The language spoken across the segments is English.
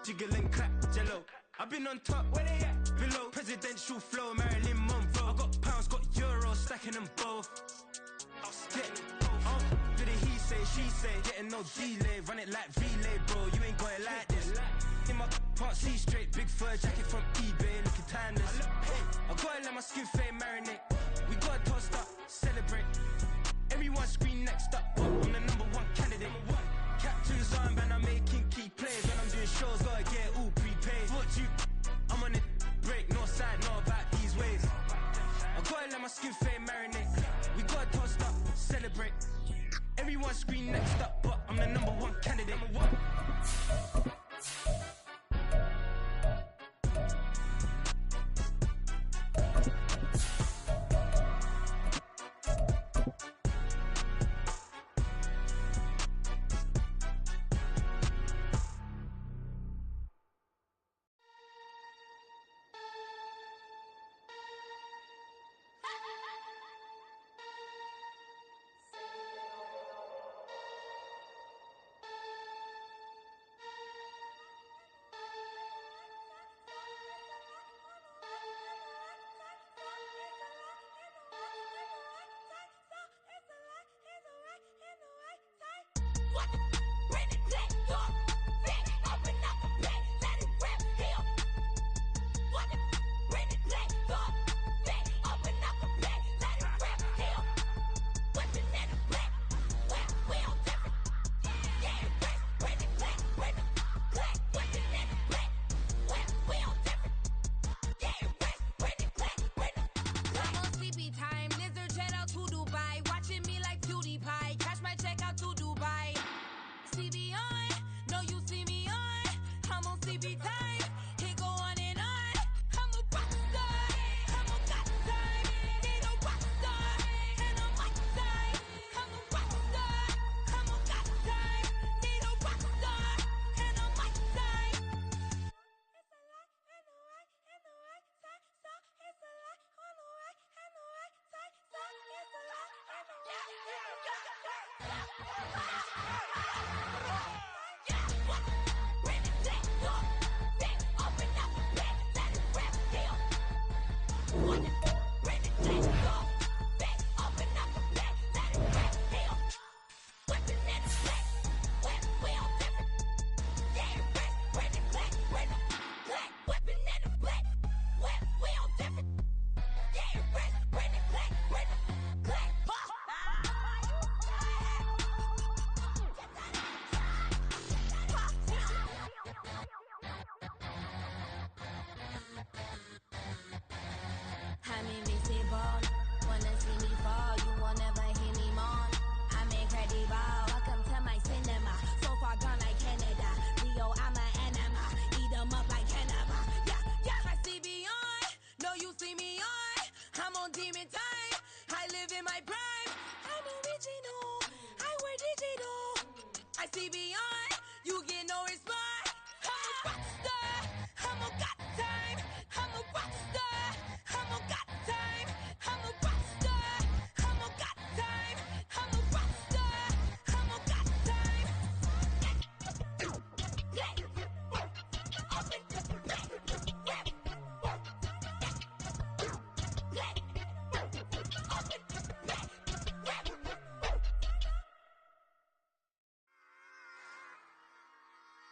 jiggle and clap, jello. I've been on top, where they at? Below, presidential flow, Marilyn Monroe. I got pounds, got euros, stacking them both. Do the he say, she say, getting no delay. Run it like relay, bro, you ain't got it like this. In my can't see straight, big fur jacket from eBay, looking timeless. I gotta let my skin fade marinate. We gotta toast up, celebrate. Everyone scream next up, but I'm the #1 candidate. Captain's armband, I'm making key plays. When I'm doing shows, gotta get all prepaid. What you? I'm on it, break, no side, know about these ways. I gotta let my skin fade marinate. We gotta toast up, celebrate. Everyone scream next up, but I'm the #1 candidate.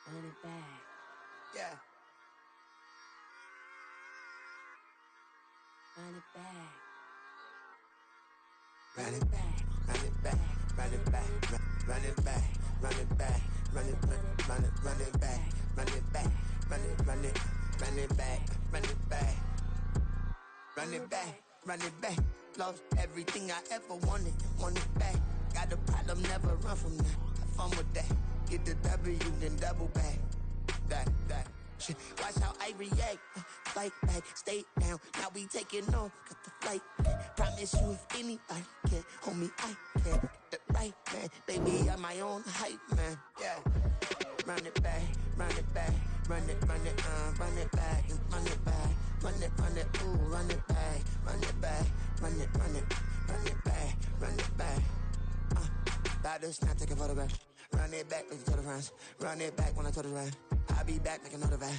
Run it back. Yeah. Run it back. Run it back. Run it back. Run it back. Run it back. Run it back. Run it back. Run it back. Run it back. Run it run it run it back. Run it back. Run it back. Run it back. Lost everything I ever wanted. Want it back. Got a problem, never run from that. Have fun with that. Get the W, then double back. That shit. Watch how I react. Fight back, stay down. Now we taking off. Got the flight back. Promise you if anybody can hold me, I can. Get the right man. Baby, I'm my own hype man. Yeah. Run it back, run it back. Run it back, and run it back. Run it, ooh, run it back. Run it back, run it back. Run it back. About to snap, take a photograph. Run it back, let's go to France. Run it back when I told it right. I'll be back like another van.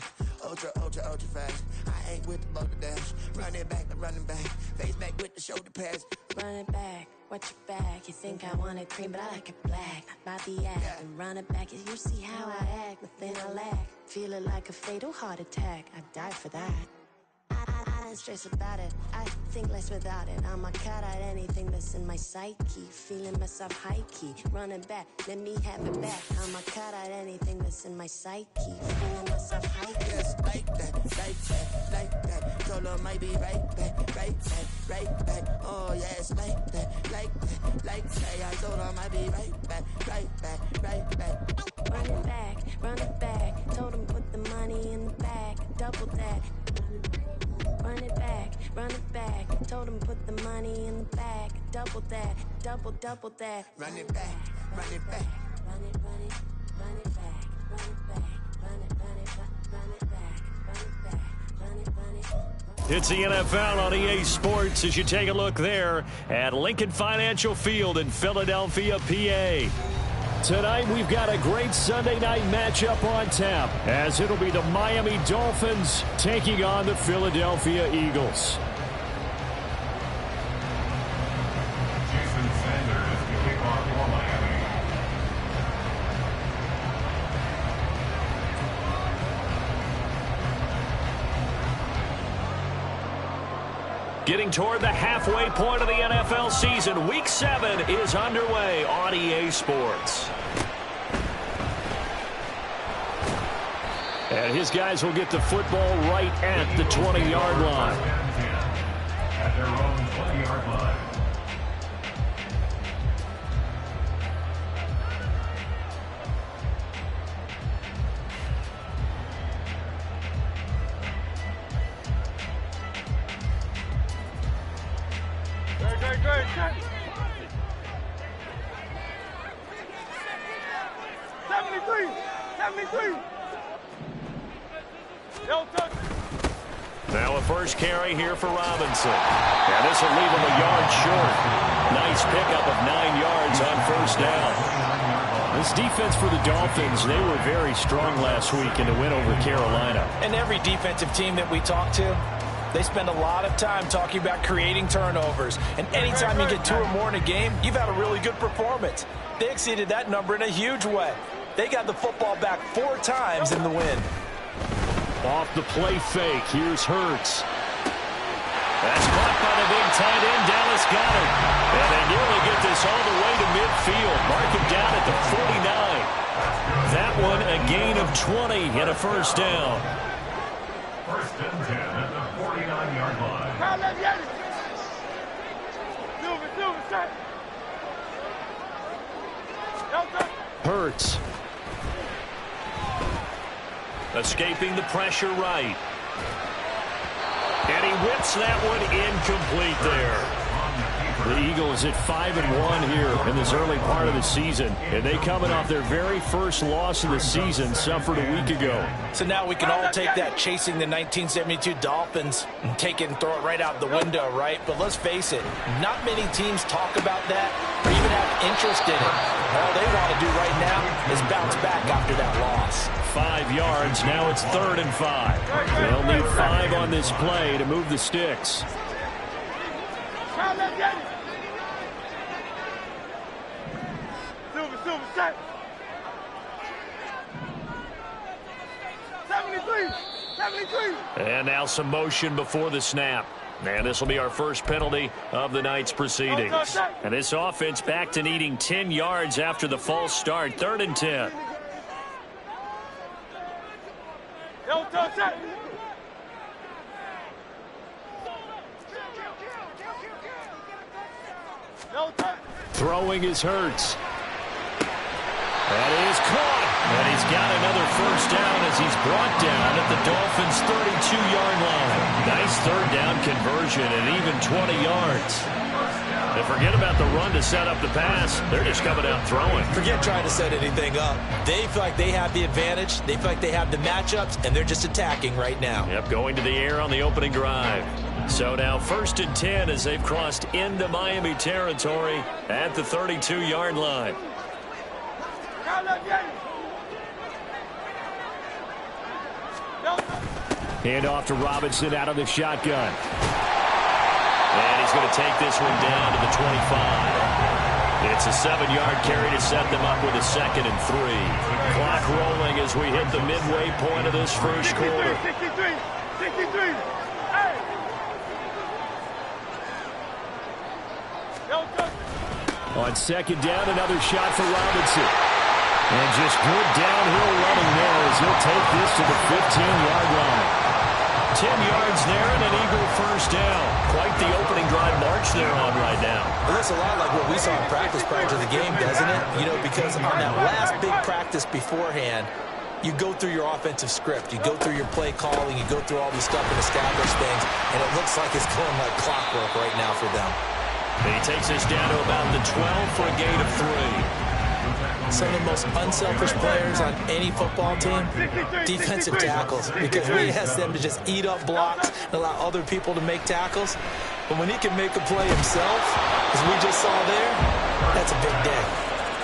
Ultra, ultra, ultra fast. I ain't with the motor dash. Run it back, the running back. Face back with the shoulder pads. Run it back, watch your back. You think I want it cream, but I like it black. About the act and run it back. You see how I act, nothing I lack. Feel it like a fatal heart attack. I'd die for that. I don't stress about it. I think less without it. I'ma cut out anything that's in my psyche. Feeling myself high key. Running back, let me have it back. I'ma cut out anything that's in my psyche. Feeling myself high key. Yes, like that, like that, like that. Told her might be right back, right back, right back. Oh yes, like that, like that, like that. I told her might be right back, right back, right back. Run it back, run it back. Told him put the money in the bag. Double that. Run it back, told him put the money in the bag. Double that, double that. Run it back, run it back. Run it back, run it back, run it back, run it back, run it back. It's the NFL on EA Sports as you take a look there at Lincoln Financial Field in Philadelphia, PA. Tonight, we've got a great Sunday night matchup on tap, as it'll be the Miami Dolphins taking on the Philadelphia Eagles. Jason Sanders to kick off for Miami. Getting toward the halfway point of the NFL season, Week 7 is underway on EA Sports. And his guys will get the football right at the 20-yard line. At their own 20-yard line. Good. 73. Now a first carry here for Robinson. And this will leave him a yard short. Nice pickup of 9 yards on first down. This defense for the Dolphins, they were very strong last week in the win over Carolina. And every defensive team that we talk to, they spend a lot of time talking about creating turnovers. And anytime you get 2 or more in a game, you've had a really good performance. They exceeded that number in a huge way. They got the football back 4 times in the win. Off the play fake, here's Hurts. That's caught by the big tight end, Dallas Goedert. And they nearly get this all the way to midfield. Mark him down at the 49. That one a gain of 20 and a first down. First and 10 at the 49-yard line. Hurts. Escaping the pressure right. And he whips that one incomplete there. The Eagles at 5-1 here in this early part of the season. And they coming off their very first loss of the season, suffered a week ago. So now we can all take that chasing the 1972 Dolphins and take it and throw it right out the window, right? But let's face it, not many teams talk about that or even have interest in it. All they want to do right now is bounce back after that loss. 5 yards, now it's 3rd and 5. They'll need 5 on this play to move the sticks. Silver, 73. And now some motion before the snap. And this will be our first penalty of the night's proceedings. And this offense back to needing 10 yards after the false start. 3rd and 10. Throwing is Hurts. That is caught. And he's got another first down as he's brought down at the Dolphins' 32-yard line. Nice 3rd down conversion and even 20 yards. And forget about the run to set up the pass. They're just coming out throwing. Forget trying to set anything up. They feel like they have the advantage. They feel like they have the matchups, and they're just attacking right now. Yep, going to the air on the opening drive. So now 1st and 10 as they've crossed into Miami territory at the 32-yard line. Hand off to Robinson out of the shotgun. And he's going to take this one down to the 25. It's a 7-yard carry to set them up with a 2nd and 3. Clock rolling as we hit the midway point of this first quarter. 63. Hey! On 2nd down, another shot for Robinson. And just good downhill running there as he'll take this to the 15-yard line. 10 yards there and an Eagle first down. Quite the opening drive march they're on right now. Well, that's a lot like what we saw in practice prior to the game, doesn't it? You know, because on that last big practice beforehand, you go through your offensive script. You go through your play calling. You go through all these stuff and establish things. And it looks like it's going like clockwork right now for them. He takes us down to about the 12 for a gain of 3. Some of the most unselfish players on any football team, defensive tackles, because we ask them to just eat up blocks and allow other people to make tackles. But when he can make a play himself, as we just saw there, that's a big day.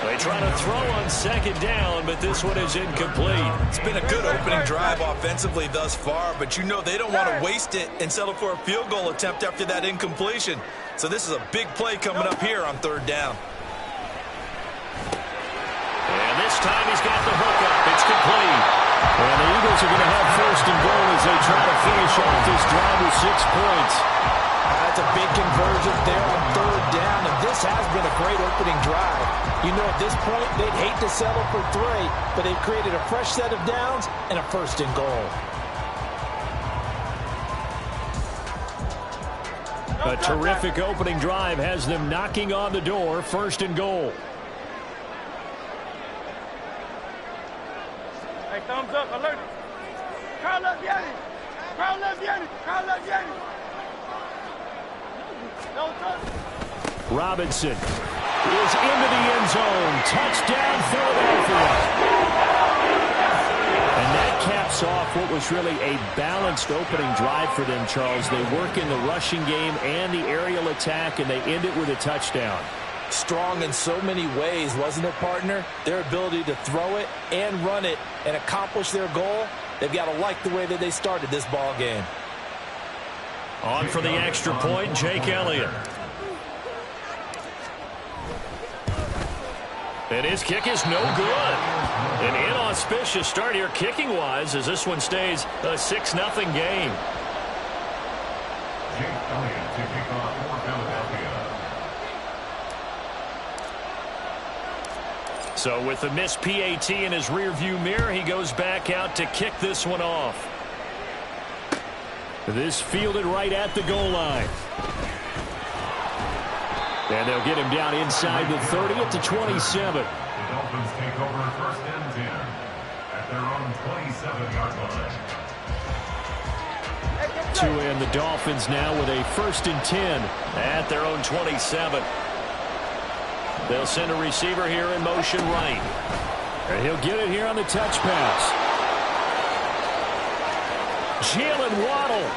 They try to throw on 2nd down, but this one is incomplete. It's been a good opening drive offensively thus far, but you know they don't want to waste it and settle for a field goal attempt after that incompletion. So this is a big play coming up here on 3rd down. And this time he's got the hook up. It's complete. And the Eagles are going to have 1st and goal as they try to finish off this drive with 6 points. That's a big conversion there on 3rd down, and this has been a great opening drive. You know, at this point, they'd hate to settle for 3, but they've created a fresh set of downs and a 1st and goal. A terrific opening drive has them knocking on the door. 1st and goal. Hey, thumbs up, alert. Crowd left Yanni. Crowd left Yanni. Crowd left Yanni. No touch. Robinson is into the end zone. Touchdown, Philadelphia. And that caps off what was really a balanced opening drive for them, Charles. They work in the rushing game and the aerial attack, and they end it with a touchdown. Strong in so many ways, wasn't it, partner? Their ability to throw it and run it and accomplish their goal, they've got to like the way that they started this ball game. On for the extra point, Jake Elliott. And his kick is no good. An inauspicious start here kicking-wise as this one stays a 6-0 game. Jake Elliott to kick off for Philadelphia. So with the missed PAT in his rearview mirror, he goes back out to kick this one off. This fielded right at the goal line. And they'll get him down inside the 30 at the 27. The Dolphins take over 1st and 10 at their own 27-yard line. To end the Dolphins now with a 1st and 10 at their own 27. They'll send a receiver here in motion right. And he'll get it here on the touch pass. Jalen Waddle.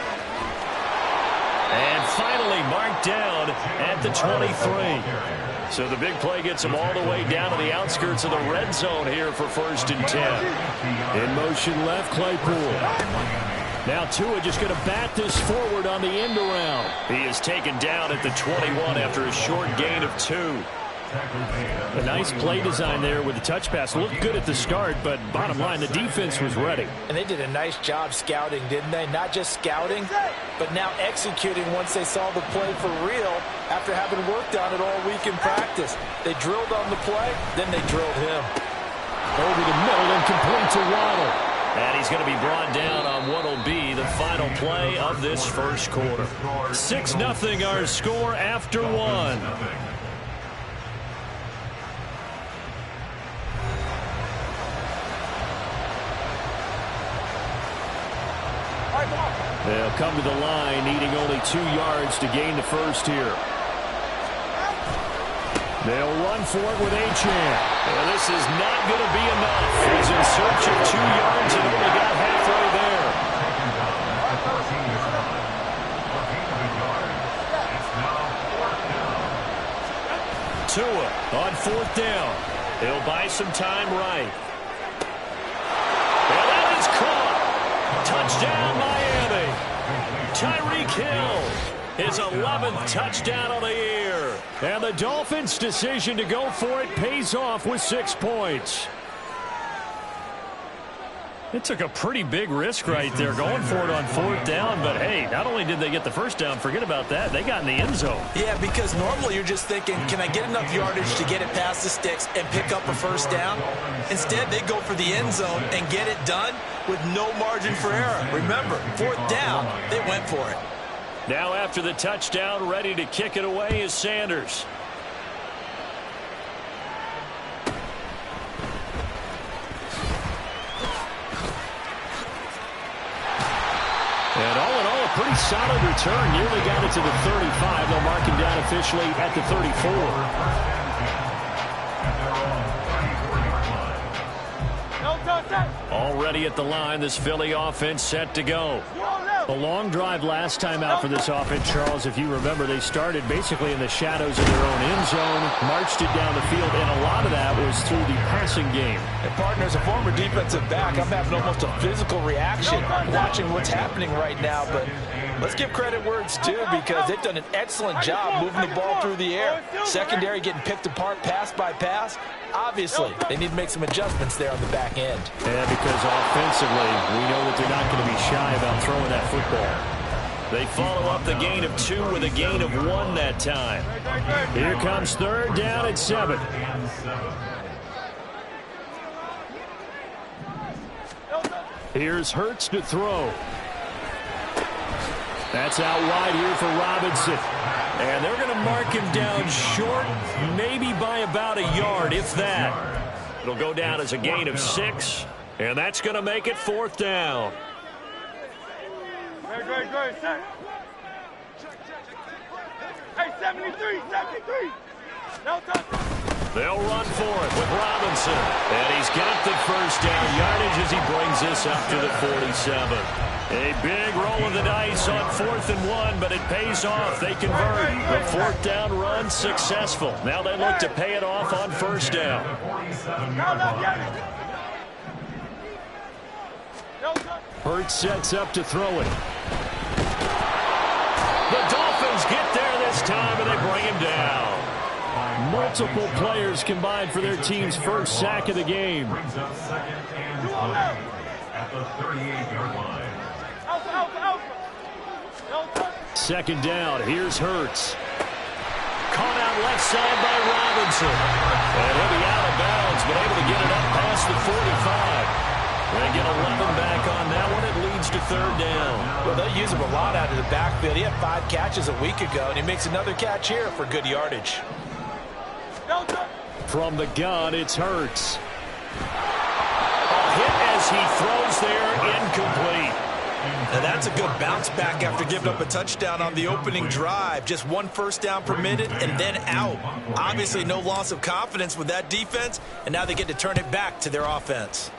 And finally marked down at the 23. So the big play gets him all the way down to the outskirts of the red zone here for 1st and 10. In motion left, Claypool. Now Tua just going to bat this forward on the end around. He is taken down at the 21 after a short gain of 2. A nice play design there with the touch pass. Looked good at the start, but bottom line, the defense was ready. And they did a nice job scouting, didn't they? Not just scouting, but now executing once they saw the play for real after having worked on it all week in practice. They drilled on the play, then they drilled him. Over the middle and complete to Waddle. And he's going to be brought down on what will be the final play of this first quarter. 6-0 our score after 1. They'll come to the line, needing only 2 yards to gain the first here. They'll run for it with Achane. Well, this is not going to be enough. He's in search of 2 yards and only got halfway there. Tua on 4th down. He'll buy some time right. And that is caught. Touchdown, Miami. Hill. His 11th touchdown of the year. And the Dolphins' decision to go for it pays off with 6 points. It took a pretty big risk right there going for it on 4th down. But, hey, not only did they get the first down, forget about that, they got in the end zone. Yeah, because normally you're just thinking, can I get enough yardage to get it past the sticks and pick up a first down? Instead, they go for the end zone and get it done with no margin for error. Remember, 4th down, they went for it. Now after the touchdown, ready to kick it away is Sanders. And all in all, a pretty solid return. Nearly got it to the 35. They'll mark him down officially at the 34. Already at the line, this Philly offense set to go. A long drive last time out for this offense, Charles. If you remember, they started basically in the shadows of their own end zone, marched it down the field, and a lot of that was through the passing game. And partner, as a former defensive back, I'm having almost a physical reaction watching what's happening right now. But let's give credit where it's due, because they've done an excellent job moving the ball through the air. Secondary getting picked apart pass by pass. Obviously, they need to make some adjustments there on the back end. Yeah, because offensively, we know that they're not going to be shy about throwing that football. They follow up the gain of 2 with a gain of 1 that time. Here comes 3rd down at 7. Here's Hurts to throw. That's out wide here for Robinson. And they're going to mark him down short, maybe by about a yard, if that. It'll go down as a gain of 6, and that's going to make it 4th down. Great, set. Hey, 73. No touch. They'll run for it with Robinson. And he's got the first down yardage as he brings this up to the 47. A big roll of the dice on 4th and 1, but it pays off. They convert. The 4th down run successful. Now they look to pay it off on 1st down. Hurts sets up to throw it. The Dolphins get there this time, and they bring him down. Multiple players combined for their team's first sack of the game. Brings up 2nd and 12 at the 38-yard line. 2nd down. Here's Hurts. Caught out left side by Robinson. And he'll be out of bounds, but able to get it up past the 45. They get 11 back on that one. It leads to 3rd down. Well, they'll use him a lot out of the backfield. He had 5 catches a week ago, and he makes another catch here for good yardage. From the gun, it's Hurts. A hit as he throws there, incomplete. Now that's a good bounce back after giving up a touchdown on the opening drive. Just 1 first down permitted and then out. Obviously no loss of confidence with that defense, and now they get to turn it back to their offense.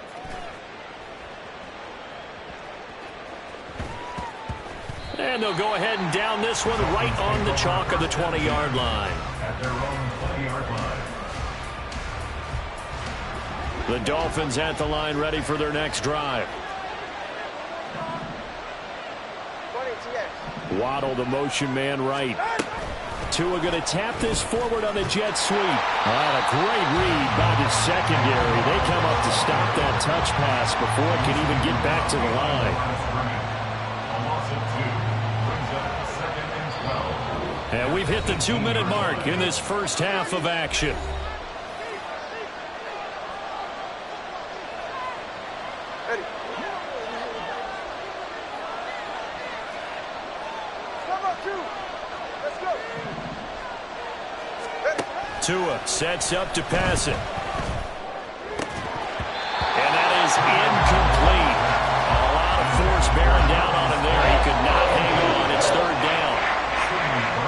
And they'll go ahead and down this one right on the chalk of the 20-yard line. At their own 20-yard line. The Dolphins at the line, ready for their next drive. Waddle, the motion man right. Tua going to tap this forward on the jet sweep. And a great read by the secondary. They come up to stop that touch pass before it can even get back to the line. And we've hit the 2-minute mark in this first half of action. Tua sets up to pass it. And that is incomplete. A lot of force bearing down on him there. He could not hang on. It's 3rd down.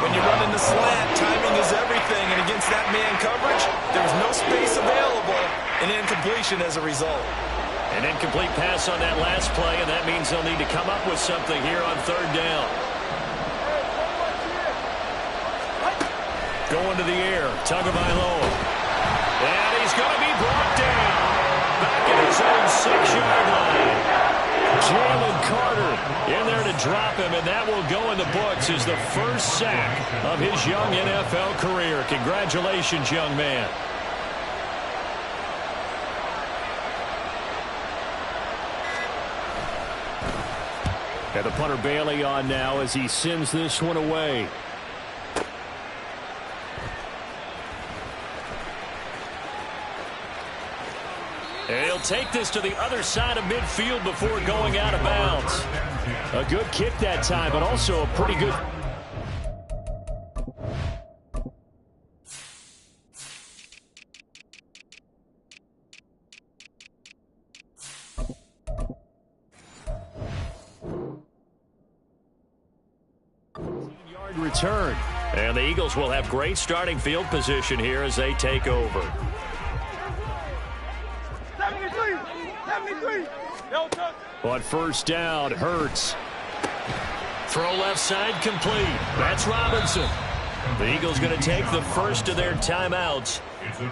When you run in the slant, timing is everything. And against that man coverage, there's no space available. An incompletion as a result. An incomplete pass on that last play, and that means they'll need to come up with something here on 3rd down. Going to the air, Tagovailoa. And he's going to be brought down. Back at his own 6-yard line. Jalen Carter in there to drop him, and that will go in the books as the first sack of his young NFL career. Congratulations, young man. And the punter Bailey on now as he sends this one away. And he'll take this to the other side of midfield before going out of bounds. A good kick that time, but also a pretty good... yard return. And the Eagles will have great starting field position here as they take over. 73. On first down, Hurts. Throw left side complete. That's Robinson. The Eagles going to take the first of their timeouts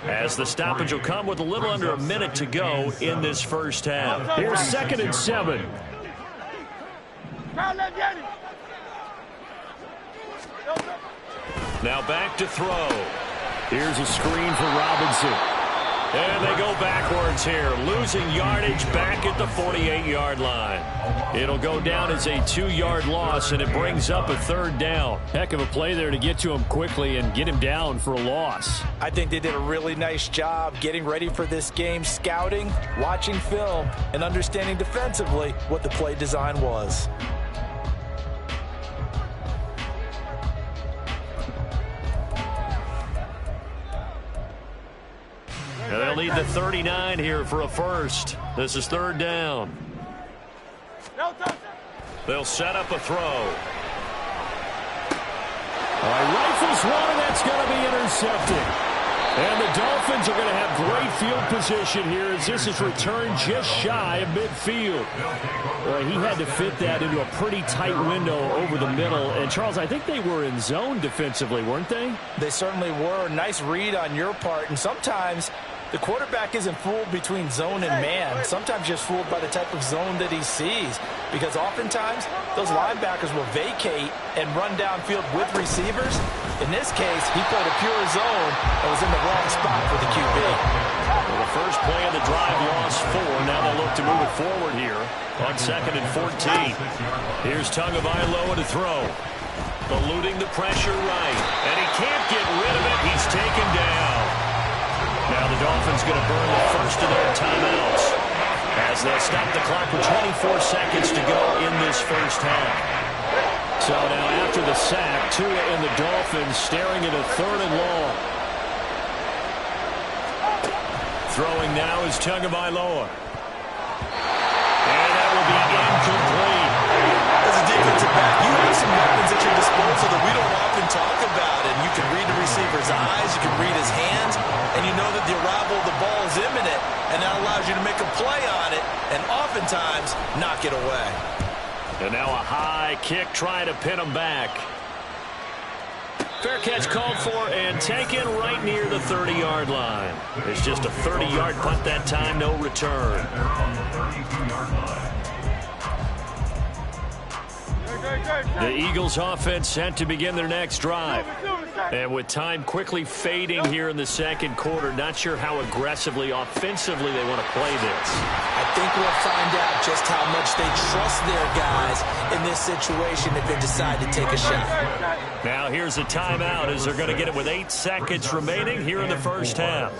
as the stoppage will come with a little under a minute to go in this first half. Here's 2nd and 7. Now back to throw. Here's a screen for Robinson. And they go backwards here, losing yardage back at the 48-yard line. It'll go down as a 2-yard loss, and it brings up a 3rd down. Heck of a play there to get to him quickly and get him down for a loss. I think they did a really nice job getting ready for this game, scouting, watching film, and understanding defensively what the play design was. And they'll need the 39 here for a first. This is 3rd down. They'll set up a throw. Rifles one, and that's going to be intercepted. And the Dolphins are going to have great field position here as this is returned just shy of midfield. He had to fit that into a pretty tight window over the middle. And, Charles, I think they were in zone defensively, weren't they? They certainly were. Nice read on your part. And sometimes the quarterback isn't fooled between zone and man. Sometimes just fooled by the type of zone that he sees. Because oftentimes, those linebackers will vacate and run downfield with receivers. In this case, he played a pure zone and was in the wrong spot for the QB. Well, the first play of the drive lost 4. Now they'll look to move it forward here on 2nd and 14. Here's Tagovailoa to throw. Eluding the pressure right. And he can't get rid of it. He's taken down. Now the Dolphins going to burn the first of their timeouts as they'll stop the clock with 24 seconds to go in this first half. So now after the sack, Tua and the Dolphins staring at a 3rd and long. Throwing now is Tagovailoa. And that will be incomplete. As a defensive back, you have some weapons at your disposal that we don't often talk about. And you can read the receiver's eyes, you can read his hands, and you know that the arrival of the ball is imminent, and that allows you to make a play on it and oftentimes knock it away. And now a high kick trying to pin him back. Fair catch called for and taken right near the 30-yard line. It's just a 30-yard punt that time, no return. The Eagles offense set to begin their next drive. And with time quickly fading here in the second quarter, not sure how aggressively, offensively they want to play this. I think we'll find out just how much they trust their guys in this situation if they decide to take a shot. Now here's a timeout as they're going to get it with 8 seconds remaining here in the first half.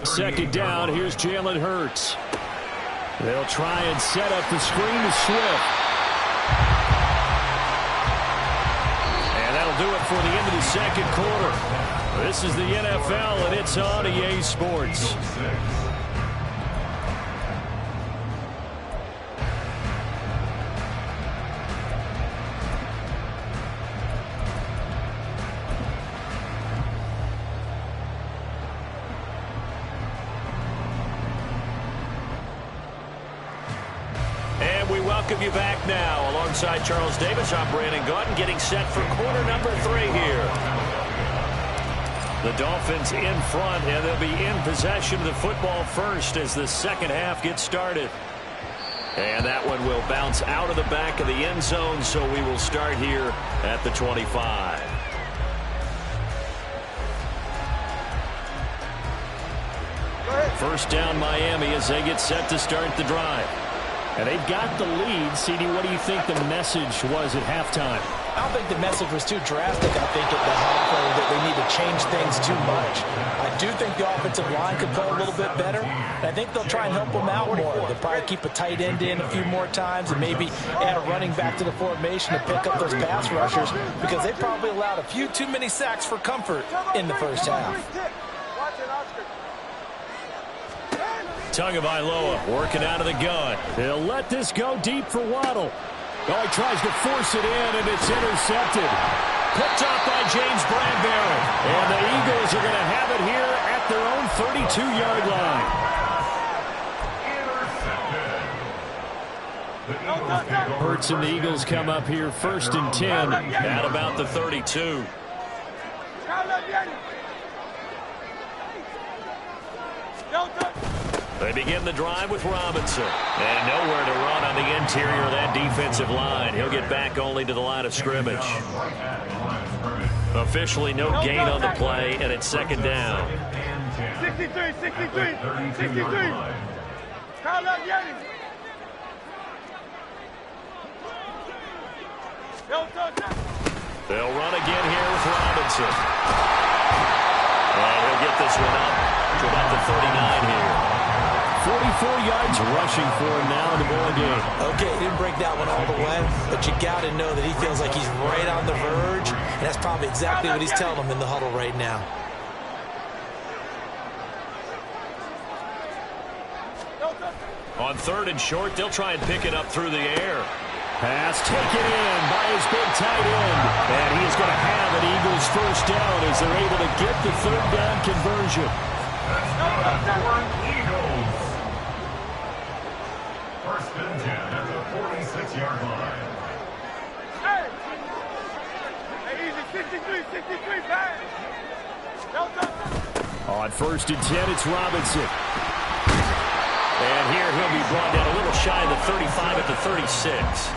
2nd down, here's Jalen Hurts. They'll try and set up the screen to Swift. Do it for the end of the second quarter. This is the NFL, and it's on EA Sports. Welcome you back now. Alongside Charles Davis, I'm Brandon Gautin, getting set for quarter number 3 here. The Dolphins in front, and they'll be in possession of the football first as the second half gets started. And that one will bounce out of the back of the end zone, so we will start here at the 25. First down Miami as they get set to start the drive. And they've got the lead. CD, what do you think the message was at halftime? I don't think the message was too drastic. I think at the half that they need to change things too much. I do think the offensive line could play a little bit better. And I think they'll try and help them out more. They'll probably keep a tight end in a few more times and maybe add a running back to the formation to pick up those pass rushers because they probably allowed a few too many sacks for comfort in the first half. Tagovailoa working out of the gun. He'll let this go deep for Waddle. Oh, he tries to force it in, and it's intercepted. Picked off by James Bradbury. And the Eagles are going to have it here at their own 32-yard line. Hurts and the Eagles come up here first and 10 at about the 32. They begin the drive with Robinson. And nowhere to run on the interior of that defensive line. He'll get back only to the line of scrimmage. Officially no gain on the play, and it's second down. 63. Call up Yanni. They'll run again here with Robinson. And he'll get this one up to about the 39 here. 44 yards rushing for him now in the ball game. Okay, he didn't break that one all the way, but you got to know that he feels like he's right on the verge, and that's probably exactly what he's telling him in the huddle right now. On third and short, they'll try and pick it up through the air. Pass taken in by his big tight end. And he is going to have an Eagles first down as they're able to get the third down conversion. Eagles. First and 10 at the 46-yard line. Hey, easy, 63, back. On first and 10, it's Robinson. And here he'll be brought down a little shy of the 35 at the 36.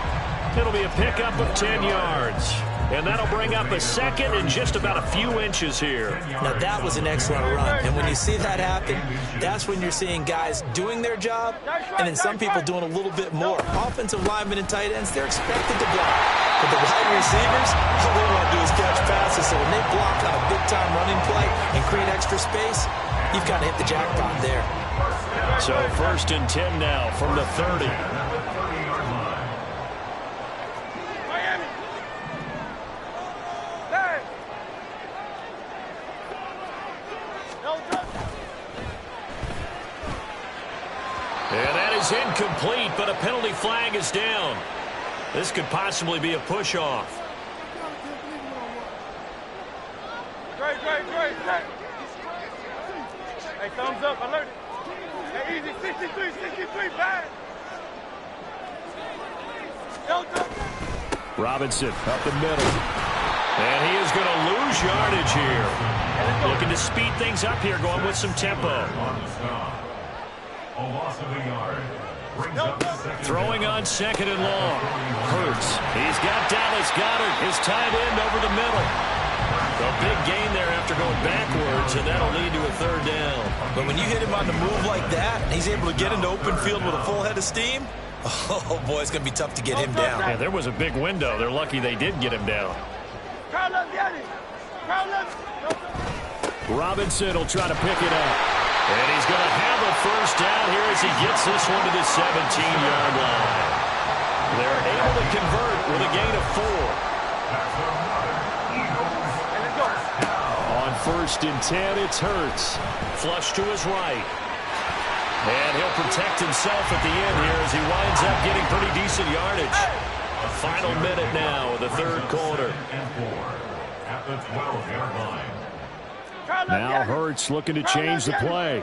It'll be a pickup of 10 yards. And that'll bring up a second and just about a few inches here. Now, that was an excellent run. And when you see that happen, that's when you're seeing guys doing their job and then some people doing a little bit more. Offensive linemen and tight ends, they're expected to block. But the wide receivers, all they want to do is catch passes. So when they block on a big-time running play and create extra space, you've got to hit the jackpot there. So first and 10 now from the 30. And that is incomplete, but a penalty flag is down. This could possibly be a push-off. Great. Hey, thumbs up, alert. Hey, easy, 63, back. Robinson up the middle. And he is going to lose yardage here. Looking to speed things up here, going with some tempo. A loss of a yard. Throwing on second and long. Hurts. He's got Dallas Goedert, his tight end, over the middle. A big gain there after going backwards, and that'll lead to a third down. But when you hit him on the move like that, and he's able to get into open field with a full head of steam, oh, boy, it's going to be tough to get him down. Yeah, there was a big window. They're lucky they did get him down. Robinson will try to pick it up. And he's going to have a first down here as he gets this one to the 17-yard line. They're able to convert with a gain of 4. On first and 10, it's Hurts. Flush to his right. And he'll protect himself at the end here as he winds up getting pretty decent yardage. A final minute now of the third quarter. At the 12-yard line. Now Hurts looking to change the play.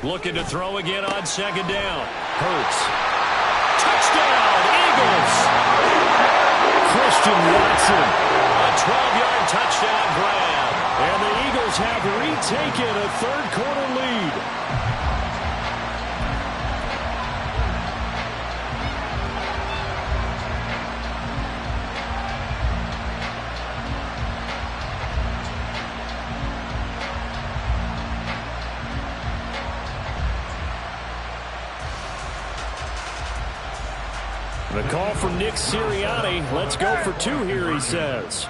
Looking to throw again on second down. Hurts. Touchdown, Eagles! Christian Watson. A 12-yard touchdown grab. And the Eagles have retaken a third quarter lead. The call from Nick Sirianni. Let's go for 2 here, he says.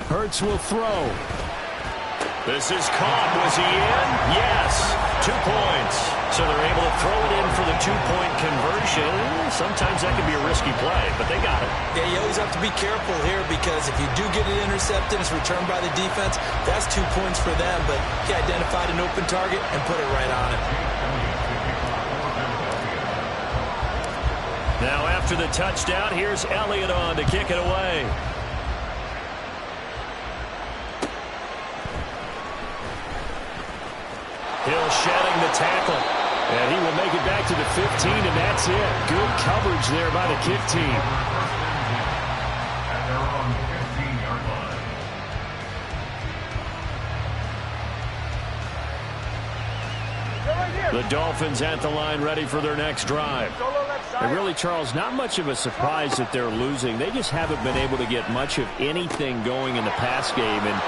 Hurts will throw. This is caught. Was he in? Yes. 2 points. So they're able to throw it in for the 2-point conversion. Sometimes that can be a risky play, but they got it. Yeah, you always have to be careful here because if you do get it intercepted, it's returned by the defense. That's 2 points for them, but he identified an open target and put it right on it. Now after the touchdown, here's Elliott on to kick it away. Hill shedding the tackle. And he will make it back to the 15, and that's it. Good coverage there by the kick team. At their own 15-yard line. The Dolphins at the line ready for their next drive. And really, Charles, not much of a surprise that they're losing. They just haven't been able to get much of anything going in the pass game. And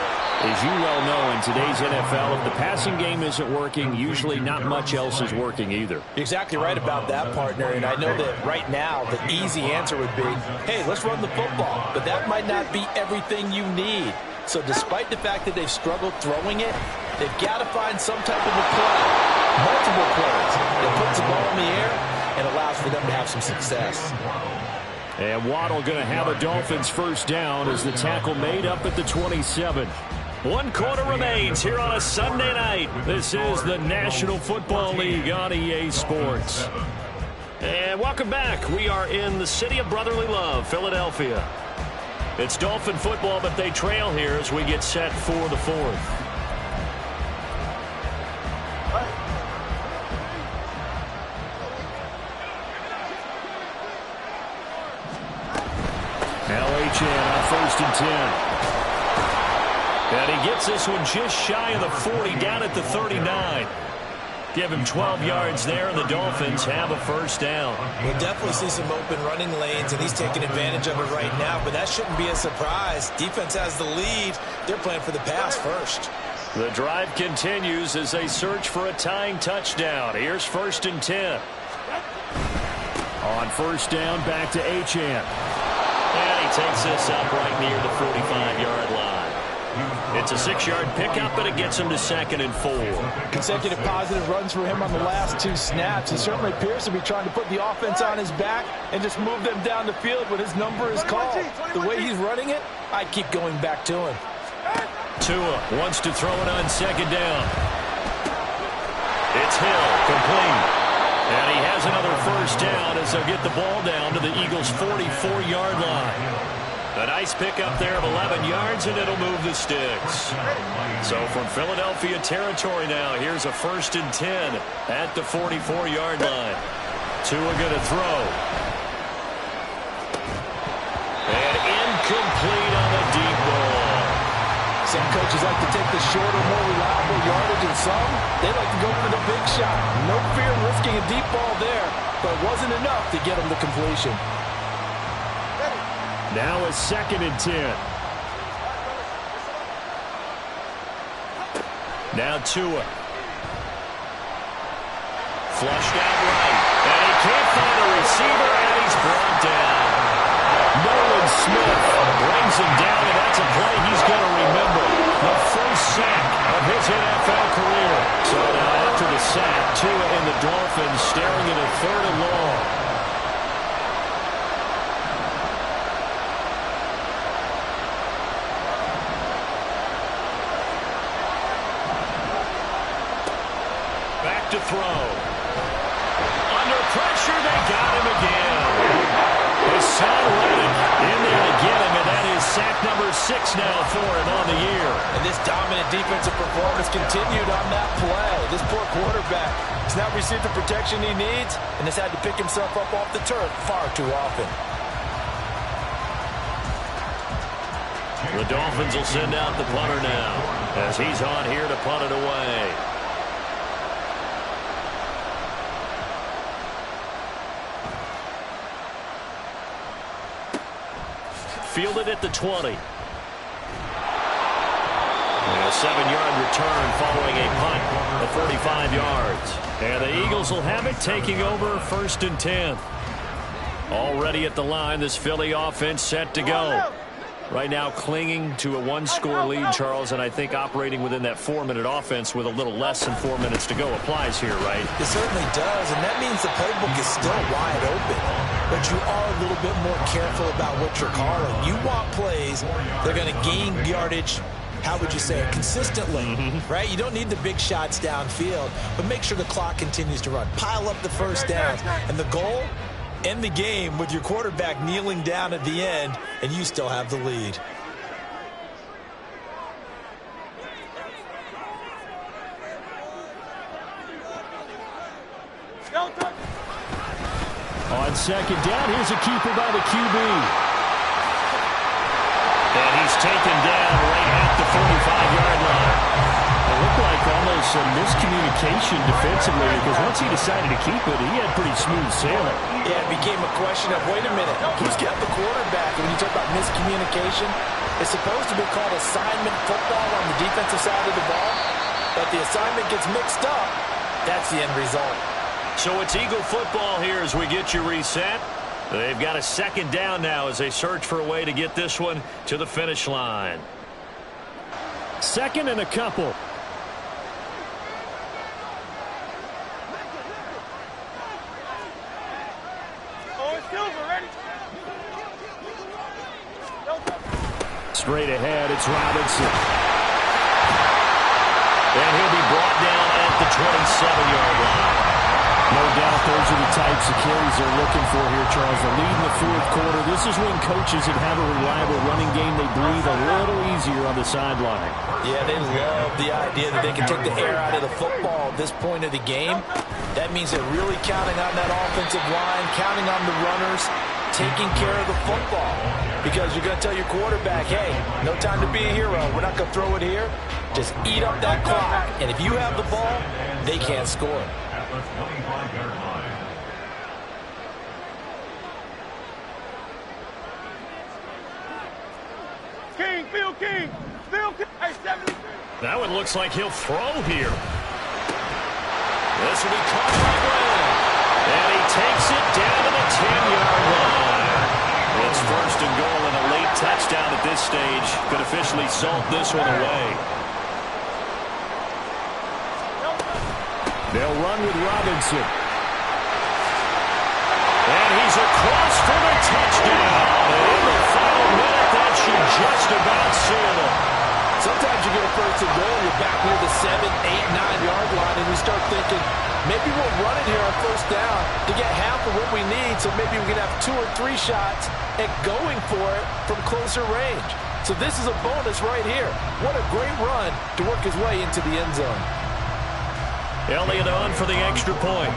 as you well know, in today's NFL, if the passing game isn't working, usually not much else is working either. You're exactly right about that, partner. And I know that right now the easy answer would be, hey, let's run the football. But that might not be everything you need. So despite the fact that they've struggled throwing it, they've got to find some type of a play, multiple plays that puts the ball in the air and allows for them to have some success. And Waddle going to have a Dolphins first down as the tackle made up at the 27. 1 quarter remains here on a Sunday night. This is the National Football League on EA Sports. And welcome back. We are in the city of brotherly love, Philadelphia. It's Dolphin football, but they trail here as we get set for the 4th. Now H.N. on 1st and 10. And he gets this one just shy of the 40, down at the 39. Give him 12 yards there, and the Dolphins have a first down. We'll definitely see some open running lanes, and he's taking advantage of it right now, but that shouldn't be a surprise. Defense has the lead. They're playing for the pass first. The drive continues as they search for a tying touchdown. Here's 1st and 10. On first down, back to H.N. And he takes this up right near the 45-yard line. It's a 6-yard pickup, but it gets him to 2nd and 4. Consecutive positive runs for him on the last 2 snaps. He certainly appears to be trying to put the offense on his back and just move them down the field when his number is called. The way he's running it, I keep going back to him. Tua wants to throw it on 2nd down. It's Hill, complete. And he has another first down as they'll get the ball down to the Eagles' 44-yard line. A nice pickup there of 11 yards, and it'll move the sticks. So from Philadelphia territory now, here's a 1st and 10 at the 44-yard line. Tua going to throw. And incomplete on the deep ball. Some coaches like to take the shorter, more reliable yardage, and some, they like to go for the big shot. No fear of risking a deep ball there, but it wasn't enough to get him the completion. Now a 2nd and 10. Now Tua. Flushed out right. And he can't find a receiver, and he's brought down. Nolan Smith brings him down, and that's a play he's going to remember. The first sack of his NFL career. So now after the sack, Tua and the Dolphins staring at a 3rd and long. To throw. Under pressure, they got him again. Hassan Reddick in there to get him, and that is sack number 6 now for him on the year. And this dominant defensive performance continued on that play. This poor quarterback has not received the protection he needs and has had to pick himself up off the turf far too often. The Dolphins will send out the punter now as he's on here to punt it away. Fielded at the 20. A 7-yard return following a punt of 45 yards. And the Eagles will have it, taking over 1st and 10. Already at the line, this Philly offense set to go. Right now clinging to a 1-score lead, Charles, and I think operating within that 4-minute offense with a little less than 4 minutes to go applies here, right? It certainly does, and that means the playbook is still wide open. But you are a little bit more careful about what you're calling. You want plays that are going to gain yardage, how would you say it, consistently, right? You don't need the big shots downfield, but make sure the clock continues to run. Pile up the first downs, and the goal, end the game with your quarterback kneeling down at the end, and you still have the lead. On 2nd down, here's a keeper by the QB. And he's taken down right at the 45-yard line. It looked like almost a miscommunication defensively, because once he decided to keep it, he had pretty smooth sailing. Yeah, it became a question of, wait a minute, who's got the quarterback? And when you talk about miscommunication, it's supposed to be called assignment football on the defensive side of the ball. But the assignment gets mixed up. That's the end result. So it's Eagle football here as we get you reset. They've got a 2nd down now as they search for a way to get this one to the finish line. 2nd and a couple. Straight ahead, it's Robinson. And he'll be brought down at the 27-yard line. No doubt those are the types of carries they're looking for here, Charles. The lead in the 4th quarter. This is when coaches that have a reliable running game, they breathe a little easier on the sideline. Yeah, they love the idea that they can take the air out of the football at this point of the game. That means they're really counting on that offensive line, counting on the runners, taking care of the football. Because you're going to tell your quarterback, hey, no time to be a hero. We're not going to throw it here. Just eat up that clock. And if you have the ball, they can't score. The 25-yard line. King, Phil King. Hey, 73. That one looks like he'll throw here. This will be caught by Brown. And he takes it down to the 10-yard line. It's 1st and goal and a late touchdown at this stage. Could officially salt this one away. They'll run with Robinson. And he's across for the touchdown. And in the final minute, that should just about seal it. Sometimes you get a 1st and goal, you're back near the 7, 8, 9-yard line, and you start thinking, maybe we'll run it here on 1st down to get half of what we need, so maybe we can have 2 or 3 shots at going for it from closer range. So this is a bonus right here. What a great run to work his way into the end zone. Elliott on for the extra point.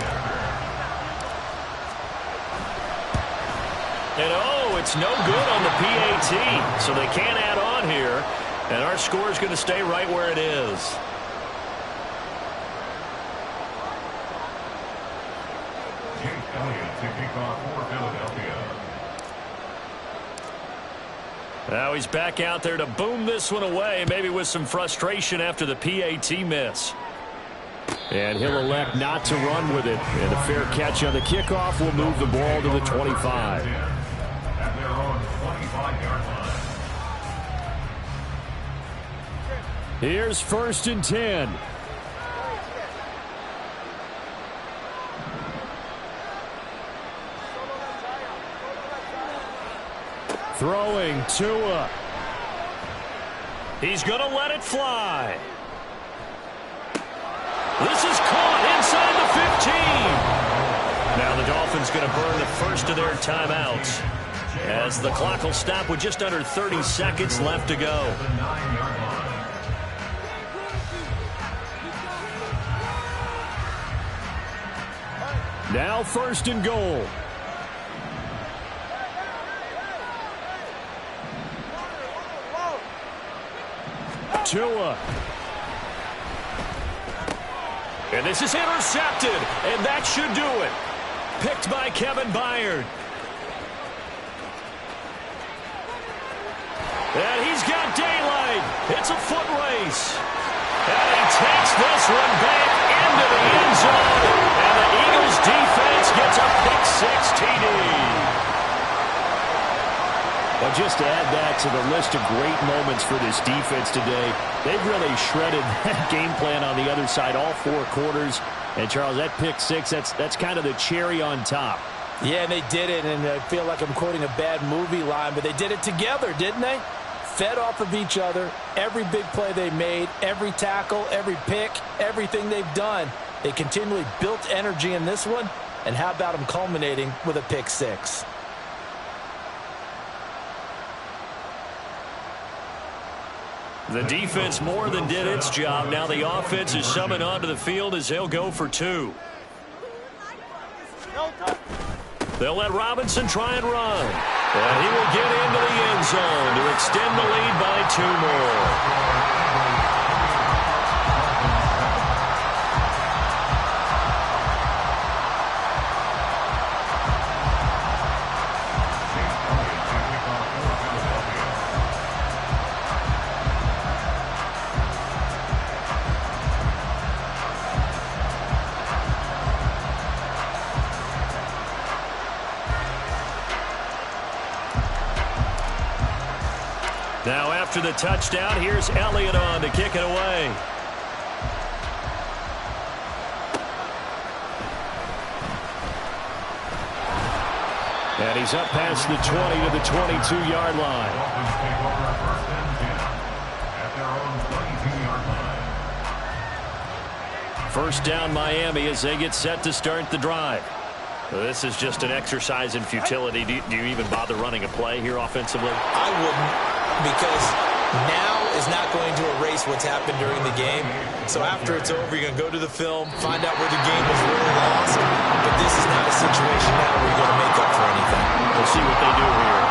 And oh, it's no good on the PAT, so they can't add on here. And our score is going to stay right where it is. Jake Elliott to kick off for Philadelphia. Now he's back out there to boom this one away, maybe with some frustration after the PAT miss. And he'll elect not to run with it. And a fair catch on the kickoff will move the ball to the 25. At their own 25-yard line. Here's 1st and 10. Throwing Tua. He's going to let it fly. This is caught inside the 15. Now the Dolphins going to burn the first of their timeouts as the clock will stop with just under 30 seconds left to go. Now 1st and goal. Tua. And this is intercepted, and that should do it. Picked by Kevin Byard. And he's got daylight. It's a a foot race. And he takes this one back into the end zone. And the Eagles defense gets a pick-6 TD. Well, just to add that to the list of great moments for this defense today, they've really shredded that game plan on the other side all 4 quarters. And, Charles, that pick-6, that's kind of the cherry on top. Yeah, and they did it, and I feel like I'm quoting a bad movie line, but they did it together, didn't they? Fed off of each other, every big play they made, every tackle, every pick, everything they've done. They continually built energy in this one, and how about them culminating with a pick-6? The defense more than did its job. Now the offense is summoned onto the field as they'll go for 2. They'll let Robinson try and run. And he will get into the end zone to extend the lead by 2 more. Now after the touchdown, here's Elliott on to kick it away. And he's up past the 20 to the 22-yard line. First down Miami as they get set to start the drive. This is just an exercise in futility. Do you even bother running a play here offensively? I wouldn't. Because now is not going to erase what's happened during the game. So after it's over, you're going to go to the film, find out where the game was really lost. But this is not a situation now where you're going to make up for anything. We'll see what they do here.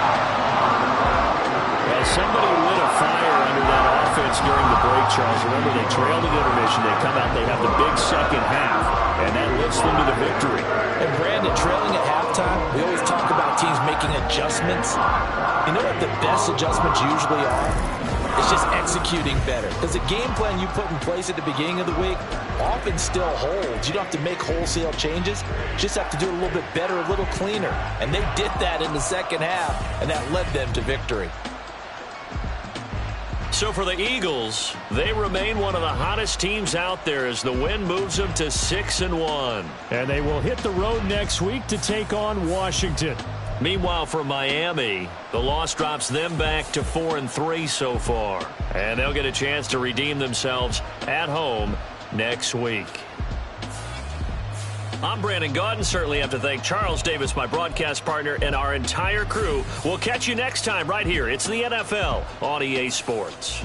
Well, somebody lit a fire under that offense during the break, Charles. Remember, they trailed at intermission. They come out, they have the big second half, and that lifts them to the victory. And Brandon, trailing at halftime, we always talk about teams making adjustments. You know what the best adjustments usually are? It's just executing better. Because the game plan you put in place at the beginning of the week often still holds. You don't have to make wholesale changes. You just have to do it a little bit better, a little cleaner. And they did that in the second half, and that led them to victory. So for the Eagles, they remain one of the hottest teams out there as the win moves them to 6-1. And they will hit the road next week to take on Washington. Meanwhile, for Miami, the loss drops them back to 4-3 so far. And they'll get a chance to redeem themselves at home next week. I'm Brandon Gaudin. Certainly have to thank Charles Davis, my broadcast partner, and our entire crew. We'll catch you next time right here. It's the NFL on EA Sports.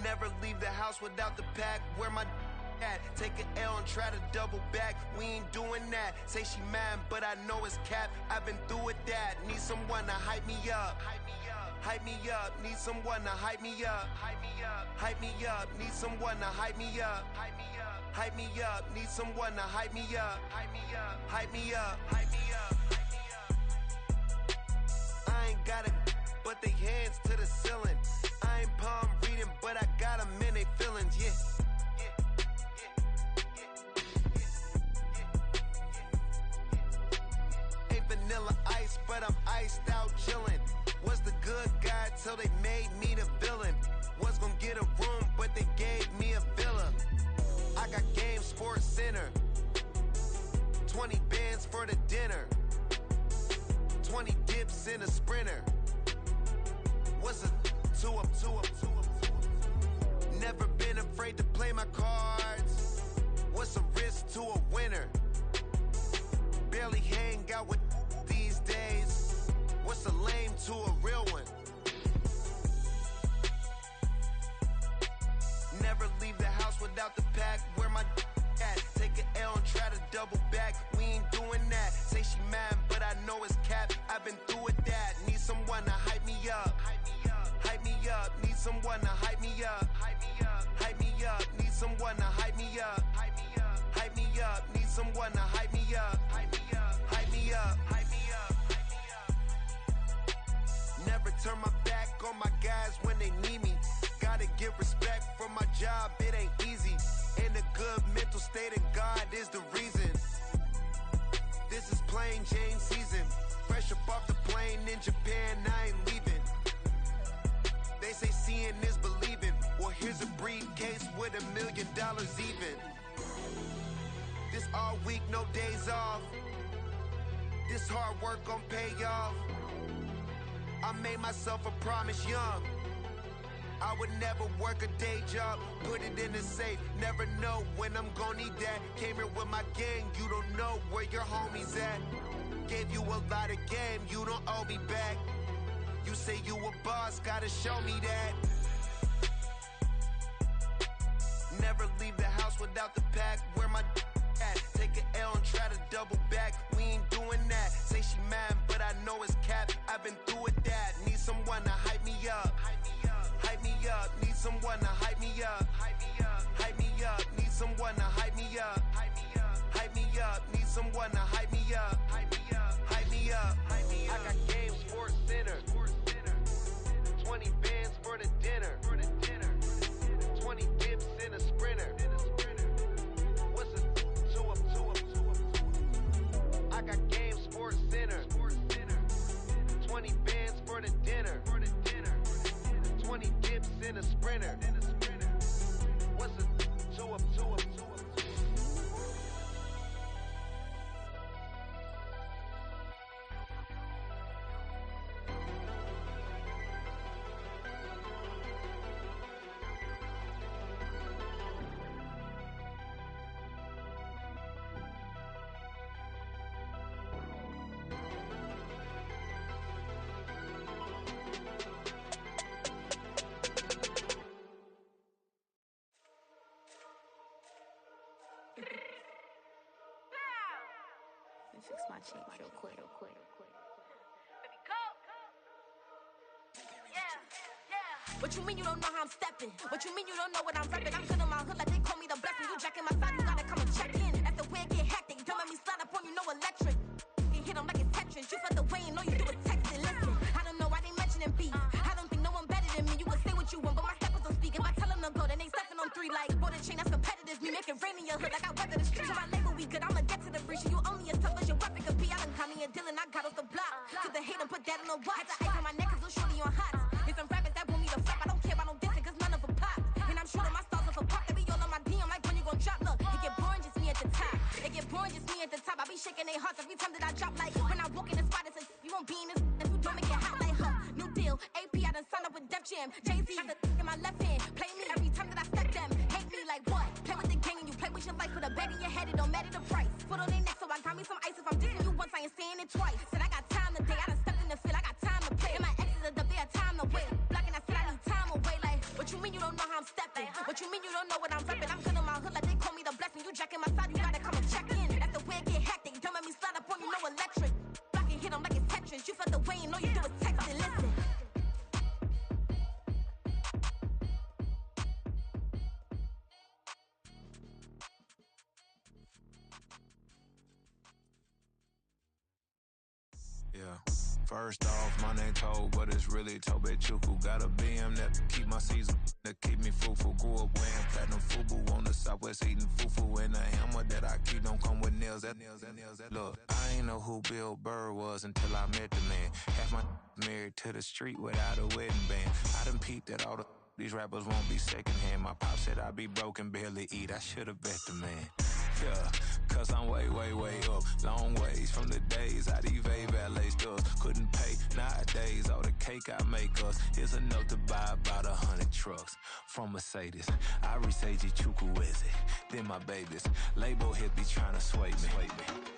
Never leave the house without the pack. Where my at? Take an L and try to double back. We ain't doing that. Say she mad, but I know it's cap. I've been through with that. Need someone to hype me up. Hype me up. Need someone to hype me up. Hype me up. Hype me up. Need someone to hype me up. Hype me up. Hype me up. Need someone to hype me up. Hype me up. Hype me up. Hype me up. I ain't got it, but they hands to the ceiling. I ain't palm reading, but I got them in they feelings, yeah. iced out chillin'. Was the good guy till they made me the villain. Was gonna get a room, but they gave me a villa. I got game, Sports Center. 20 bands for the dinner. 20 dips in a sprinter. What's a two up? Never been afraid to play my cards. What's a risk to a winner? Barely hang out with these days. What's a lame to a real one? Never leave the house without the pack. Where my at? Take an L and try to double back. We ain't doing that. Say she mad, but I know it's cap. I've been through with that. Need someone to hype me up. Hype me up. Need someone to hype me up. Hype me up. Need someone to hype me up. Hype me up. Need someone to hype me up. Hype me up. Never turn my back on my guys when they need me. Gotta give respect for my job, it ain't easy. In a good mental state, and God is the reason. This is plain Jane season. Fresh up off the plane in Japan, I ain't leaving. They say seeing is believing. Well, here's a briefcase with $1 million even. This all week, no days off. This hard work gon' pay off. I made myself a promise young. I would never work a day job, put it in the safe. Never know when I'm gon' need that. Came here with my gang, you don't know where your homies at. Gave you a lot of game, you don't owe me back. You say you a boss, gotta show me that. Never leave the house without the pack. Where my at? Take an L and try to double back. We ain't doing that. Say she mad, but I know it's cap. I've been through with that. Need someone to hype me up. Hype me up. Need someone to hype me up. Hype me up. Need someone to hype me up. Hype me up. Need someone to hype me up. Hype me up. I got game, Sports Center. 20 bands for the dinner. 20 dips in a sprinter. What's a two up? I got game, Sports Center. 20 bands for the dinner. 20 dips in a sprinter. What's a two up? Fix my change real quick. What you mean you don't know how I'm stepping? What you mean you don't know what I'm repping? I'm good in my hood like they call me the blessing. You jacking my side, you gotta come and check in. That's the way it get hectic. Don't let me slide up on you, no electric. You hit them like it's Tetris. You felt the way and all you do is text it. Listen, I don't know why they mentioning beef. I don't think no one better than me. You would say what you want, but my steppers don't speak. If I tell them to go, then they stepping on 3 like border chain. That's competitive. Me make it rain in your hood like I weather the streets. So my label we good. I'ma get to the breach. You only as tough as your weapon could be. I done caught me a Dylan. I got off the block. Took the hate and put that on the watch. Had the ice on my neck 'cause little shorty on hot. There's some rappers that want me to flap. I don't care about no dissing 'cause none of them pop. And I'm shooting my stars off a pop. They be all on my DM like when you gon' drop. Look, it get boring just me at the top. It get boring just me at the top. I be shaking their hearts every time that I drop. Like when I walk in the spot, it says you won't be in this if you don't make it hot like her. New deal, AP. I done signed up with Def Jam. Jay-Z got the in my left hand. Play me every time that I step them. Hate me like what? Play with the gang and you play with your life. Put a bet in your head, it don't matter the price. Foot on their neck, so I got me some ice. If I'm dissing you once, I ain't saying it twice. Said I got time today. I done stepped in the field. I got time to play. And my exes are up there, time to wait. Blocking, I said I need time away. Like, what you mean you don't know how I'm stepping? What you mean you don't know what I'm repping? I'm good in my hood like they call me the blessing. You jacking my side, you gotta come and check in. That's the way it get hectic. Don't let me slide up on you, no electric. Blocking, hit them like it's Tetris. You felt the way and all you do is text it. Listen. First off, my name Toe, but it's really Tobe Chuku. Got a BM that keep my season, that keep me fufu. Grew up wearing platinum FUBU on the Southwest eating fufu. And the hammer that I keep don't come with nails. Look, I ain't know who Bill Burr was until I met the man. Half my married to the street without a wedding band. I done peeped at all these rappers won't be secondhand. My pop said I'd be broken, barely eat. I should've bet the man. Yeah, cause I'm way, way, way up. Long ways from the days I evade valet stores. Couldn't pay nowadays, all the cake I make us. Here's a note to buy about 100 trucks from Mercedes. I resage Chukwueze, then my babies. Label hit be trying to sway me.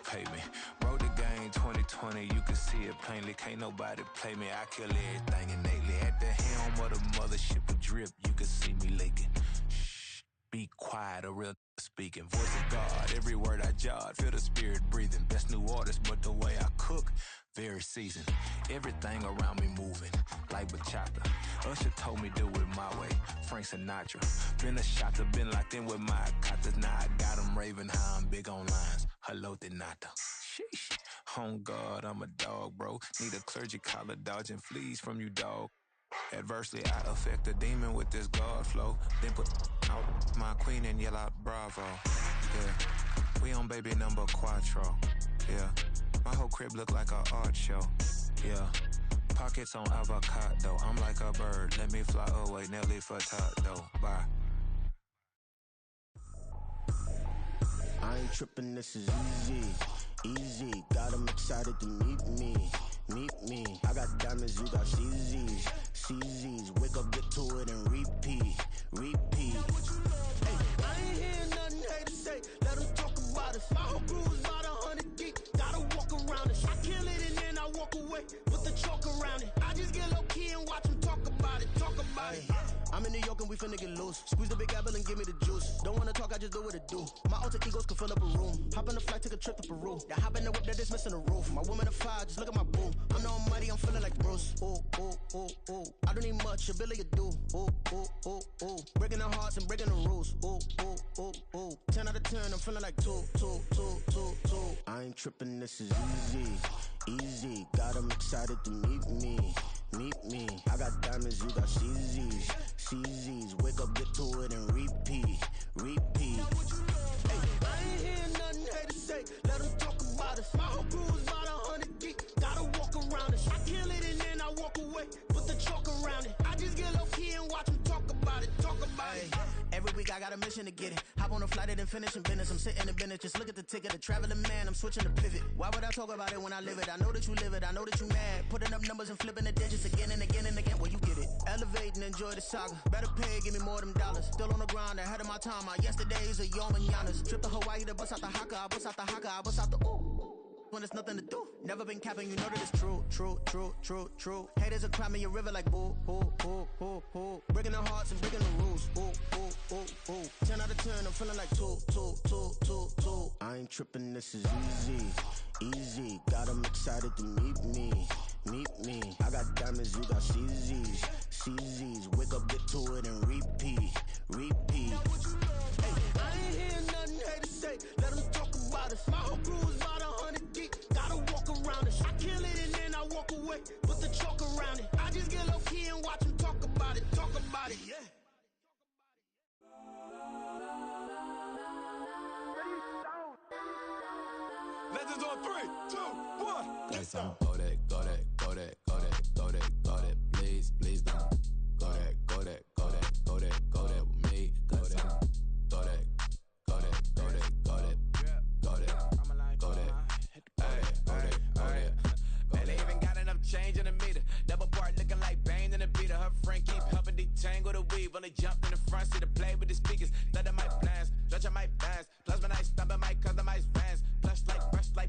Pay me. Wrote the game 2020, you can see it plainly. Can't nobody play me, I kill everything innately. At the helm of the mothership with drip, you can see me leaking. Shh, be quiet, a real speaking. Voice of God, every word I jot, feel the spirit breathing. Best new artist, but the way I cook, very seasoned. Everything around me moving, like bachata. Usher told me do it my way, Frank Sinatra. Been a shotter, been locked in with my katas. Now I got them raving how I'm big on lines. Hello, Denata. Sheesh. On God, I'm a dog, bro. Need a clergy collar, dodging fleas from you, dog. Adversely, I affect a demon with this God flow. Then put out my queen and yell out bravo. Yeah, we on baby number quattro. Yeah, my whole crib look like an art show. Yeah, pockets on avocado. I'm like a bird, let me fly away. Nelly Furtado, bye. I ain't trippin', this is easy. Got 'em excited to meet me. I got diamonds, you got CZs. Wake up, get to it, and repeat. Hey, I ain't hear nothing hate to say. Let 'em talk about us. My whole crew is about 100 deep. Gotta walk around it. I kill it and then I walk away. Put the chalk around it. I just get low key and watch 'em talk about it. I'm in New York and we finna get loose. Squeeze the big apple and give me the juice. Don't wanna talk, I just do what it do. My alter egos can fill up a room. Hop on a flight, take a trip to Peru. Yeah, hop in the whip that is missing the roof. My woman a fire, just look at my boo. I'm no money, I'm feeling like Bruce. Ooh. I don't need much, ability to do. Ooh. Breaking the hearts and breaking the rules. Ooh. 10 out of 10, I'm feeling like two. I ain't tripping, this is easy. Got 'em excited to meet me. I got diamonds, you got CZs. Wake up, get to it, and repeat. Hey, I ain't hear nothing hate to say. Let 'em talk about us. My whole crew is about 100 deep. Gotta walk around it. I kill it and then I walk away. Put the chalk around it. I just get low key and watch 'em talk about it. Every week I got a mission to get it. Hop on a flight and then finish in business. I'm sitting in business, just look at the ticket. A traveling man, I'm switching to pivot. Why would I talk about it when I live it? I know that you live it, I know that you mad. Putting up numbers and flipping the digits again and again and again. Well, you get it. Elevate and enjoy the saga. Better pay, give me more than dollars. Still on the grind, ahead of my time. My yesterdays are your mananas. Trip to Hawaii to bust out the haka. I bust out the haka, I bust out the ooh. When there's nothing to do. Never been capping, you know that it's true. Haters will cry me a river like boo. Breaking the hearts and breaking the rules. Ooh. 10 out of 10, I'm feeling like two. I ain't tripping, this is easy. Got 'em excited to meet me. I got diamonds, you got CZs. Wake up, get to it, and repeat. Hey, I ain't hear nothing hate to say. Let 'em talk about us. My whole crew is about 100 deep. Gotta walk around it. I kill it and then I walk away. Put the chalk around it. I just get low key and watch 'em talk about it. Yeah. Legends on 3, 2, 1. Guess I'm go that. Please don't go that with me. Guess I'm go that. Man, they even got enough change in the meter. Double part looking like Bane in the beater. Her friend keep helping detangle the weave. Only jumped in the front seat to play with the speakers. Thought I might blast, judge I might fast. Plus when I stop at my customized fans.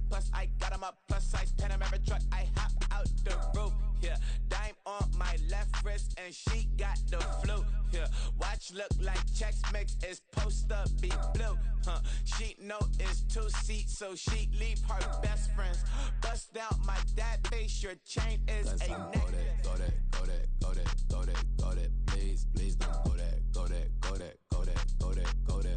Plus I got 'em up. Plus size Panamera truck, I hop out the roof. Yeah, dime on my left wrist and she got the flu. Yeah, watch look like Chex Mix is post up be blue. She know it's 2 seats, so she leave her best friends. Bust down my dad face, your chain is a necklace. Go that. Please don't go that.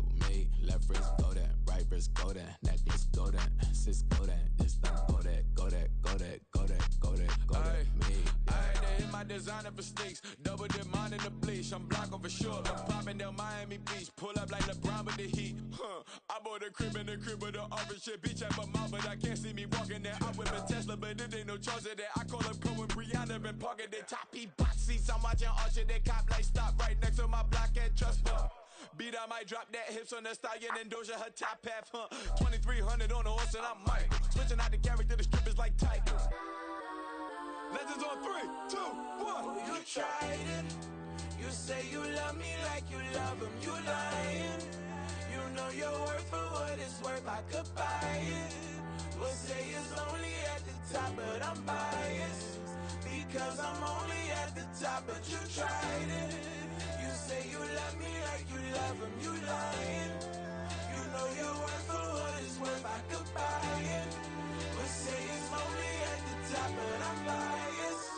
With me. Left wrist go that, right wrist go that, necklace go that, sis go that. Just don't go that. designer for sneaks. Double dip mine in the bleach. I'm Blanco for sure. I'm popping down Miami Beach. Pull up like LeBron with the heat. I bought a crib in the crib with the office shit. Beach at my mouth, but I can't see me walking there. I whip a Tesla, but it ain't no charge of that. I call up Cole and Brianna been parking the top box seats. I'm watching Archer, they cop like stop right next to my block at Trust Bar. Beat, I might drop that hips on the stallion and Doja her top half, 2300 on the horse and I'm Mike. Switching out the character, the strippers like tigers. Legends on 3, 2, 1. You tried it. You say you love me like you love him. You lying. You know your worth for what it's worth. I could buy it. We'll say it's only at the top, but I'm biased because I'm only at the top. But you tried it. You say you love me like you love him. You lying. You know your worth for what it's worth. I could buy it. We'll say it's only at the top, but I'm biased.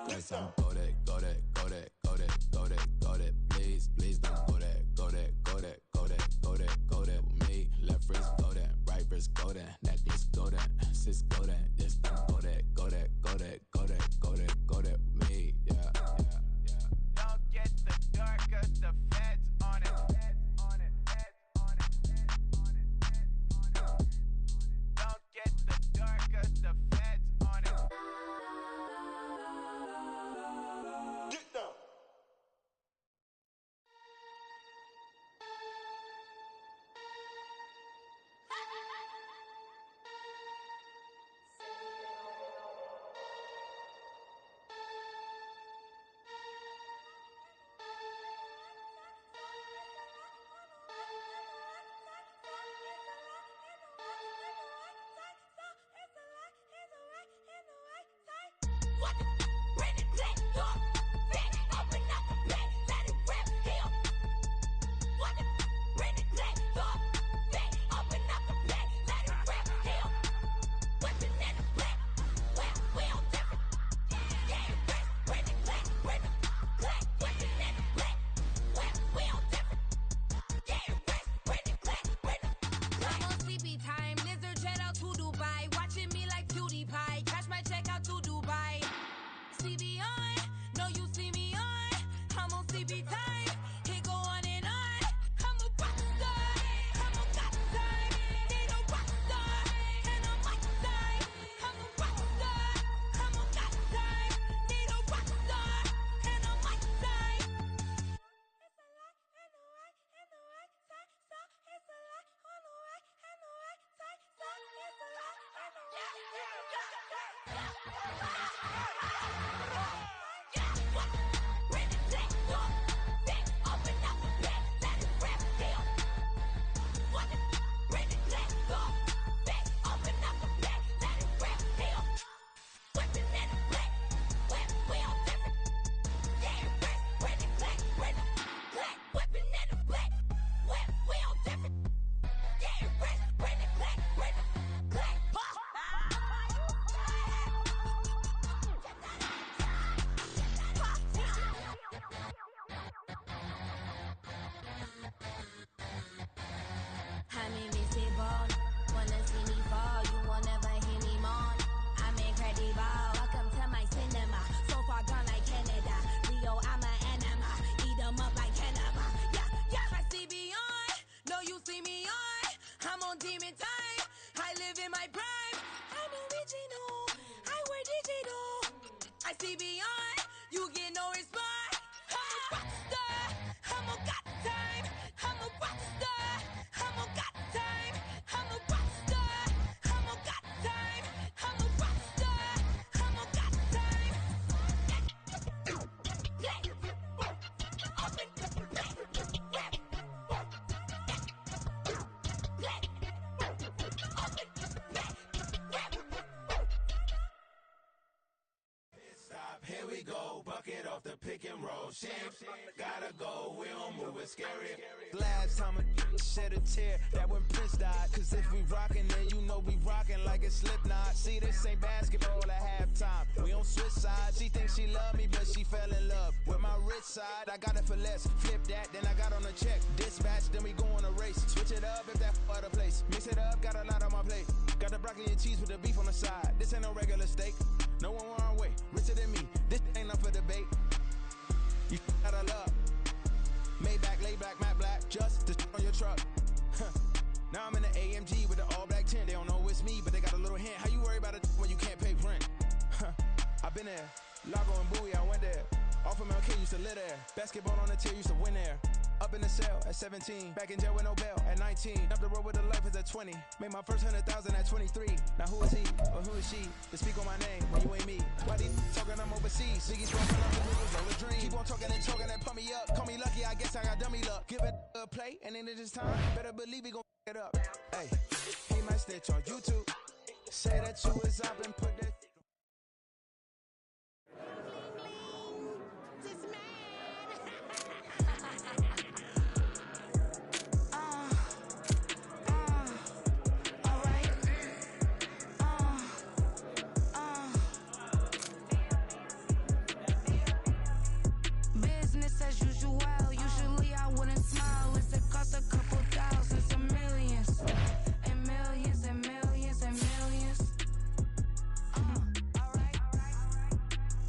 Yes, I'm go that, go that, go that, go that, go that, go that. Please, please don't go that, go that, go that, go that, go that, go that with me. Left wrist go that, right wrist go that, necklace go that, sis go that. Yes, don't go that, go that, go that, go that, go that, go that with me. Yeah, yeah, yeah. Don't get the dark 'cause the feds on it. Don't get the dark 'cause the feds on it. Get down. Here we go, bucket off the pick and roll. Shit, gotta go, we don't move it scary. Last time a shed a tear, that when Prince died. Cause if we rockin', then you know we rockin' like a Slipknot. See, this ain't basketball at halftime. We on switch sides. She thinks she love me, but she fell in love with my rich side. I got it for less. Flip that, then I got on a check. Dispatch, then we go on a race. Switch it up if that other place. Mix it up, got a lot on my plate. Got the broccoli and cheese with the beef on the side. This ain't no regular steak. No one wrong way, richer than me. This ain't up for debate. You out of love. Maybach, lay black, matte black, just to on your truck. Now I'm in the AMG with the all black tint. They don't know it's me, but they got a little hint. How you worry about it when you can't pay rent? I've been there. Lago and Bowie, I went there. Off of MLK, used to live there. Basketball on the tier, used to win there. Up in the cell at 17. Back in jail with no bail at 19. Up the road with the life is at 20. Made my first 100,000 at 23. Now who is he or who is she to speak on my name when you ain't me? Why these talking I'm overseas? Biggie's walking up the niggas on the dream. Keep on talking and pump me up. Call me lucky, I guess I got dummy luck. Give it a play and then it's time. Better believe he gon' it up. Hey, he might snitch on YouTube. Say that you was up and put that. Business as usual. Usually I wouldn't smile. It's it cost a couple thousands and millions. And millions and millions and millions. Alright.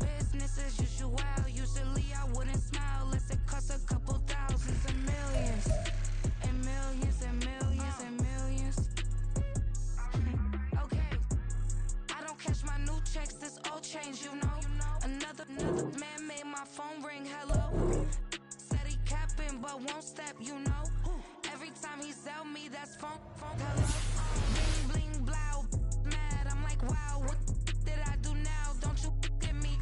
Business as usual. Usually I wouldn't smile. Unless it cost a couple thousands and millions. And millions and millions and millions. Okay. I don't cash my new checks, this old change, you know. Another man made my phone ring, hello. Said he capping but won't step, you know. Every time he sell me, that's phone, hello. Bling, bling, blow, mad, I'm like, wow, what did I do now? Don't you get me,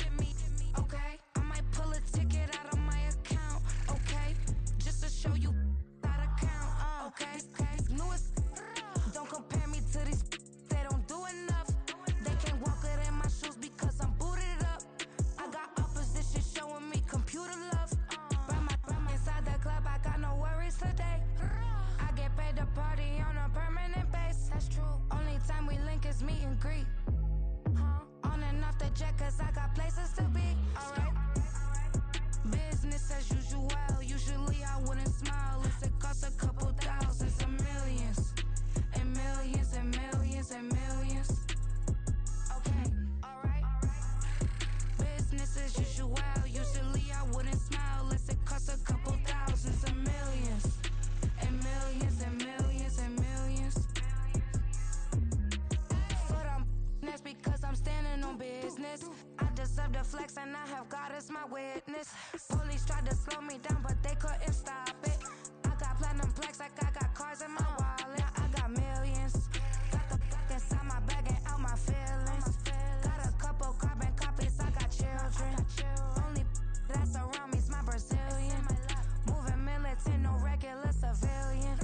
okay? I might pull a ticket out of my account, okay? Just to show you how to count, okay? Newest, don't compare me to these, they don't do enough. They can't walk it in my shoes because I'm booted up. I got opposition showing me computer love. Ram inside the club, I got no worries today. I get paid to party on a permanent base. That's true. Only time we link is meet and greet. On and off the jet, cause I got places to be. Alright. Business as usual. Usually I wouldn't smile. Unless it costs a couple thousands and millions. And millions and millions and millions. Okay, alright. Business as usual. Usually I wouldn't smile unless it costs a couple thousands and millions. And millions and millions and millions. Foot on, that's because I'm standing on business. I deserve the flex and I have God as my witness. Police tried to slow me down but they couldn't stop it. I got platinum plaques like I got cars in my wallet. I got millions. Got the inside my bag and out my feelings. Got a couple carbon copies, I got children. Only that's around me's my Brazilian. Moving militant, no regular civilian.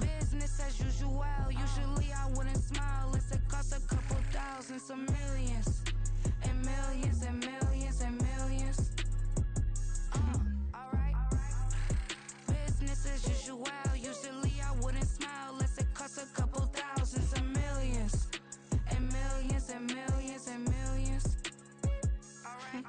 Business as usual. Usually I wouldn't smile unless it costs a couple thousands of millions. And millions and millions and millions. Alright. Business as usual. Usually I wouldn't smile unless it costs a couple thousands of millions. And millions and millions and millions. Alright.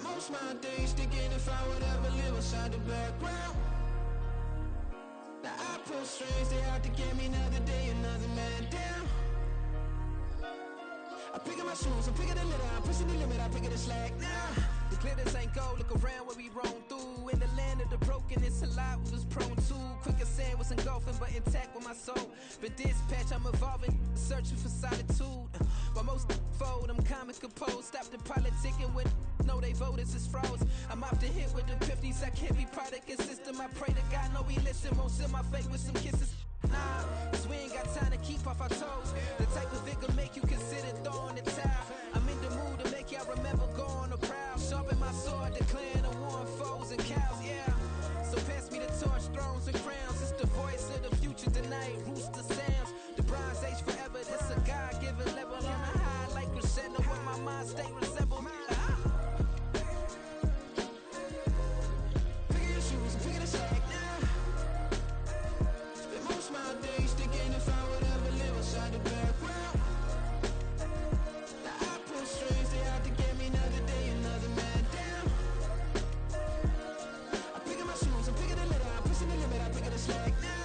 Most my days thinking if I would ever live inside the background. Now I pull strings, they out to get me another day, another man down. I'm picking my shoes, I'm picking the litter, I'm pushing the limit, I'm picking the slack now. The clear this ain't gold, look around where we roam through. In the land of of the broken, it's a lot we was prone to. Quicker sand was engulfing, but intact with my soul. Been dispatched, I'm evolving, searching for solitude. While most fold, I'm comic composed. Stop the politicking when know they voters is froze. I'm off the hit with the 50s, I can't be product and system. I pray to God, know he listen, won't seal my fate with some kisses. Nah, cause we ain't got time to keep off our toes. The type of vigor make you consider throwing the towel. I'm in the mood to make y'all remember going to proud. Sharpen my sword, declaring the war on foes and cows, yeah. So pass me the torch, thrones and crowns. It's the voice of the future tonight, rooster sounds. The Bronze Age forever, this a God-given level. On a high like crescendo, where my mind state resemble. Pick your shoes and pick the slack now. Spend most of my days thinking if I would ever live inside the background. Now I pull strings, they out to get me another day, another man down. I'm picking my shoes, I'm picking the litter, I'm pushing the limit, I'm picking the slack now.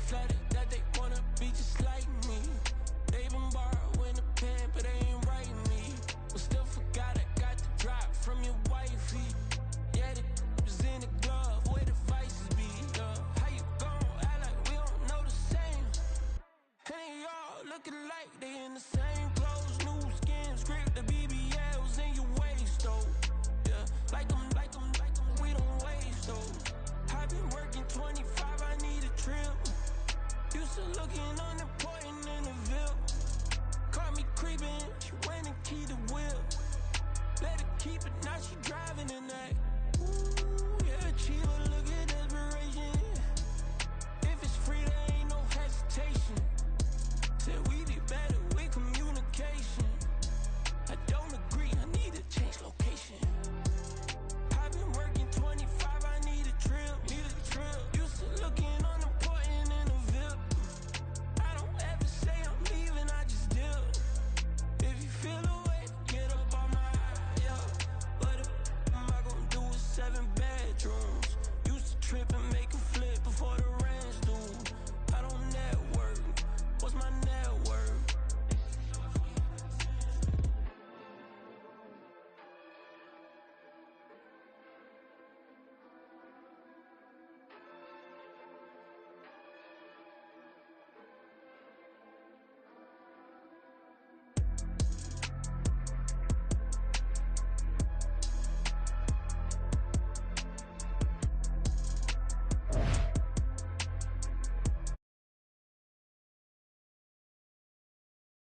Flooded that they wanna be just like me. They been borrowing a pen, but they ain't writing me. But still forgot I got the drop from your wifey. Yeah, the was in the glove, where the vices be. How you gon' act like we don't know the same? And they all looking like they in the same clothes, new skins, grip the BBLs in your waist, though. Yeah, like them, we don't waste, though. I've been working 25, I need a trip. Used to looking unimportant in the Ville. Caught me creeping, she went and keyed the wheel. Let her keep it, now she drive.